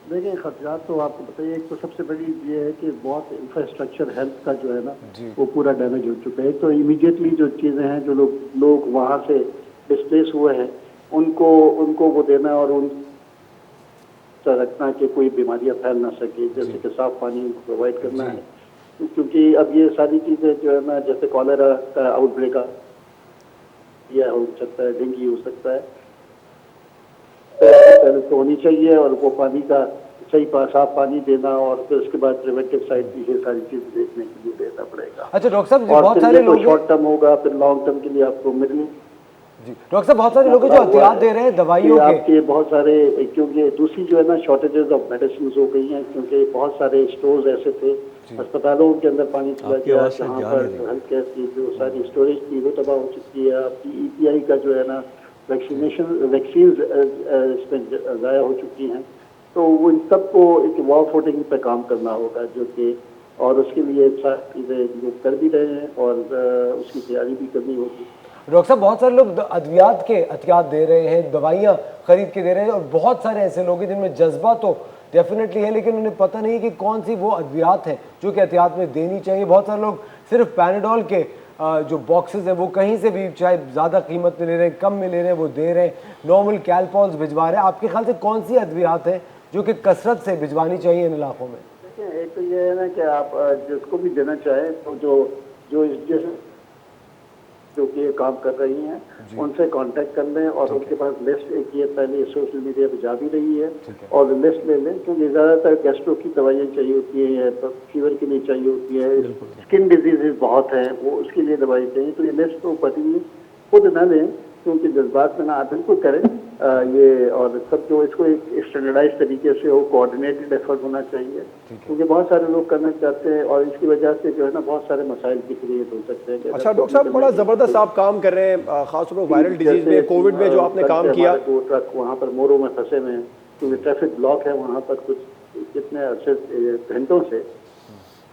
देखिए खर्चात तो आपको बताइए, एक तो सबसे बड़ी ये है कि बहुत इंफ्रास्ट्रक्चर हेल्थ का जो है ना जी वो पूरा डैमेज हो चुका है। तो इमीडिएटली जो चीज़ें हैं, जो लोग वहाँ से डिस्प्लेस हुए हैं, उनको उनको वो देना और उन रखना कि कोई बीमारियां फैल ना सके, जैसे जी कि साफ पानी उनको प्रोवाइड करना जी है। क्योंकि अब ये सारी चीज़ें जो है ना, जैसे कॉलेरा का आउटब्रेक यह हो सकता है, डेंगू हो सकता है, पहले तो होनी चाहिए। और वो पानी का सही साफ पानी देना, और फिर उसके बाद प्रिवेंटिव साइड की ये सारी चीजें देखने के लिए देना पड़ेगा। अच्छा डॉक्टर साहब, जी और बहुत फिर सारे ये तो लोग हैं। शॉर्ट टर्म होगा, फिर लॉन्ग टर्म के लिए आपको मिलने जी डॉक्टर साहब, बहुत सारे जितना लोग हैं पड़ा जो हुआ एहतियात है दे रहे हैं कि दवाइयों के। आपके बहुत सारे, क्योंकि दूसरी जो है ना शॉर्टेजेस ऑफ मेडिसिन हो गई हैं, क्योंकि बहुत सारे स्टोर्स ऐसे थे जी अस्पतालों के अंदर पानी चला आपकी गया, आवाज़ शायद जहाँ जा नहीं पर रही। हेल्थ केयर की जो सारी स्टोरेज थी वो तबाह हो चुकी है। आपकी ईपीआई का जो है ना जी वैक्सीन इसमें ज़ाया हो चुकी हैं। तो वो इन सबको एक वॉर फुटिंग पे काम करना होगा, जो कि और उसके लिए सारी चीज़ें लोग कर भी रहे हैं, और उसकी तैयारी भी करनी होगी। डॉक्टर साहब, बहुत सारे लोग अद्वियात के एहतियात दे रहे हैं, दवाइयाँ खरीद के दे रहे हैं, और बहुत सारे ऐसे लोग हैं जिनमें जज्बा तो डेफिनेटली है, लेकिन उन्हें पता नहीं कि कौन सी वो अद्वियात है जो कि एहतियात में देनी चाहिए। बहुत सारे लोग सिर्फ पैराडोल के जो बॉक्सेस हैं वो कहीं से भी, चाहे ज़्यादा कीमत में ले रहे हैं, कम में ले रहे हैं, वो दे रहे हैं। नॉर्मल कैलपॉन्स भिजवा रहे हैं। आपके ख्याल से कौन सी अद्वियात है जो कि कसरत से भिजवानी चाहिए इन इलाकों में? देखिए, एक तो ये है ना कि आप जिसको भी देना चाहें, तो जो जो जो कि ये काम कर रही हैं जी उनसे कांटेक्ट कर लें, और ठीक उनके है, पास लिस्ट एक ये पहले सोशल मीडिया पे जा भी रही है, ठीक है, और लिस्ट ले लें। क्योंकि ज़्यादातर गैस्ट्रो की दवाइयाँ चाहिए होती है, फीवर के लिए चाहिए होती है, बिल्कुल। स्किन डिजीजेज बहुत हैं, वो उसके लिए दवाई चाहिए। तो ये लिस्ट तो पढ़िए, खुद न लें, क्योंकि जज्बात में ना आप बिल्कुल करें ये। और सब जो इसको एक स्टैंडर्डाइज तरीके से हो, कोऑर्डिनेटेड एफर्ट होना चाहिए, ठीक है। क्योंकि बहुत सारे लोग करना चाहते हैं, और इसकी वजह से जो है ना बहुत सारे मसाइल भी क्रिएट हो सकते हैं। अच्छा डॉक्टर साहब, बड़ा ज़बरदस्त आप काम कर रहे हैं, खासतौर पर वायरल डिजीज़ जैसे में, कोविड में जो आपने कल काम से किया। हमारे 2 ट्रक वहाँ पर मोरो में फंसे हुए हैं, क्योंकि ट्रैफिक ब्लॉक है वहाँ पर कुछ कितने अर्से घंटों से।